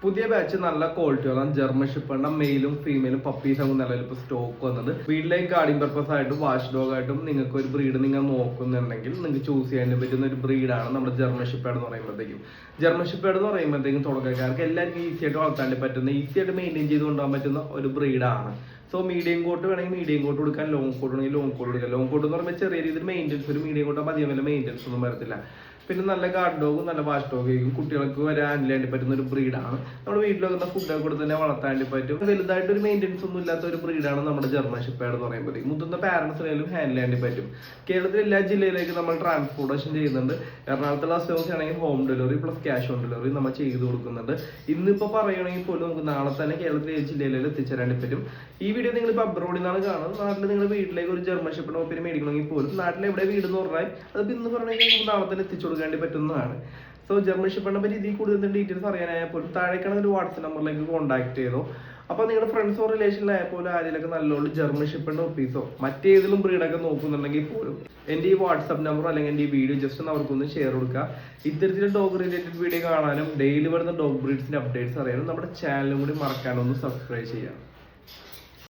പുതിയ ബാച്ച് നല്ല ക്വാളിറ്റിയുള്ള ജർമ്മൻ ഷെപ്പേർഡിന്റെ മെയിലും ഫീമെയിലും പപ്പീസ് ആകും നിലവിൽ ഇപ്പോൾ സ്റ്റോക്ക് വന്നത്. വീട്ടിലേക്ക് ഗാർഡിംഗ് പർപ്പസ് ആയിട്ടും വാഷ് ഡോഗ് ആയിട്ടും നിങ്ങൾക്ക് ഒരു ബ്രീഡ് നിങ്ങൾ നോക്കുന്നുണ്ടെങ്കിൽ നിങ്ങൾക്ക് ചൂസ് ചെയ്യാൻ പറ്റുന്ന ഒരു ബ്രീഡാണ് നമ്മുടെ ജർമ്മൻ ഷെപ്പേർഡ് എന്ന് പറയുമ്പോഴത്തേക്കും. ജർമ്മൻ ഷെപ്പേർഡ് എന്ന് പറയുമ്പോഴത്തേക്കും തുടക്കക്കാർക്ക് എല്ലാവർക്കും ഈസി ആയിട്ട് വളർത്താൻ പറ്റുന്ന, ഈസി ആയിട്ട് മെയിൻറ്റെയിൻ ചെയ്ത് കൊണ്ടുപോകാൻ പറ്റുന്ന ഒരു ബ്രീഡാണ്. സോ മീഡിയം കോട്ട് വേണമെങ്കിൽ മീഡിയം കോട്ട് കൊടുക്കാൻ, ലോങ് കോട്ട് വേണമെങ്കിൽ ലോങ് കോട്ട് കൊടുക്കാം. ലോങ് കോട്ട് എന്ന് പറയുമ്പോൾ ചെറിയ രീതിയിൽ മെയിൻ്റെനൻസ്, ഒരു മീഡിയം കോട്ട് അധികം വല്ല മെയിൻ്റെനൻസ് ഒന്നും വരത്തില്ല. പിന്നെ നല്ല ഗാർഡ് ഡോഗും നല്ല വാഷ് ഡോഗും കുട്ടികൾക്ക് വരെ ഹാൻഡിൽ ചെയ്യാൻ പറ്റുന്ന ഒരു ബ്രീഡാണ്. നമ്മുടെ വീട്ടിലൊക്കെ ഫുഡൊക്കെ കൂടെ തന്നെ വളർത്താൻ വേണ്ടി പറ്റും. വലുതായിട്ട് ഒരു മെയിൻ്റെനൻസ് ഒന്നും ഇല്ലാത്ത ഒരു ബ്രീഡാണ് നമ്മുടെ ജർമ്മൻ ഷെപ്പേർഡ് എന്ന് പറയുമ്പോൾ. മുതിർന്ന പാരന്റ്സിനായാലും ഹാൻഡിൽ ചെയ്യാൻ പറ്റും. കേരളത്തിലെ എല്ലാ ജില്ലയിലേക്ക് നമ്മൾ ട്രാൻസ്പോർട്ടേഷൻ ചെയ്യുന്നുണ്ട്. എറണാകുളത്തുള്ള അസോസിയേഷൻ ആണെങ്കിൽ home delivery plus cash on delivery നമ്മൾ ചെയ്ത് കൊടുക്കുന്നുണ്ട്. ഇന്നിപ്പോൾ പറയുകയാണെങ്കിൽ പോലും നമുക്ക് നാളെ തന്നെ കേരളത്തിലെ ഏത് ജില്ലയിലും എത്തിച്ചേരാൻ പറ്റും. ഈ വീഡിയോ നിങ്ങളിപ്പോൾ അബ്രോഡിൽ നിന്നാണ് കാണുന്നത്. നാട്ടിൽ നിങ്ങൾ വീട്ടിലേക്ക് ഒരു ജർമ്മൻ ഷെപ്പേർഡ് ഒപ്പിന് മേടിക്കണമെങ്കിൽ പോലും നാട്ടിൽ എവിടെ വീട് എന്ന് പറഞ്ഞാൽ അത് ഇന്ന് പറഞ്ഞാൽ നമുക്ക് നാളെ തന്നെ എത്തിച്ചു കൊടുക്കേണ്ടി പറ്റുന്നതാണ്. സോ ജർമ്മൻ ഷെപ്പേർഡിനെ പറ്റി ഇതിൽ കൂടുതൽ ഡീറ്റെയിൽസ് അറിയാനായാൽ പോലും താഴേക്കാണ് ഒരു വാട്സ്ആപ്പ് നമ്പറിലേക്ക് കോൺടാക്ട് ചെയ്തോ. അപ്പോൾ നിങ്ങളുടെ ഫ്രണ്ട്സോ റിലേഷനിലായാൽ പോലും ആരെങ്കിലൊക്കെ നല്ലോണം ജർമ്മൻ ഷെപ്പേർഡിന്റെ ഒപ്പീസോ മറ്റേതെങ്കിലും ബ്രീഡൊക്കെ നോക്കുന്നുണ്ടെങ്കിൽ പോലും എൻ്റെ ഈ വാട്സ്ആപ്പ് നമ്പറോ അല്ലെങ്കിൽ എൻ്റെ ഈ വീഡിയോ ജസ്റ്റ് ഒന്ന് അവർക്കൊന്ന് ഷെയർ കൊടുക്കുക. ഇത്തരത്തിലുള്ള ഡോഗ് റിലേറ്റഡ് വീഡിയോ കാണാനും ഡെയിലി വരുന്ന ഡോഗ് ബ്രീഡ്സിന്റെ അപ്ഡേറ്റ്സ് അറിയാനും നമ്മുടെ ചാനലും കൂടി മറക്കാനൊന്ന് സബ്സ്ക്രൈബ് ചെയ്യാം.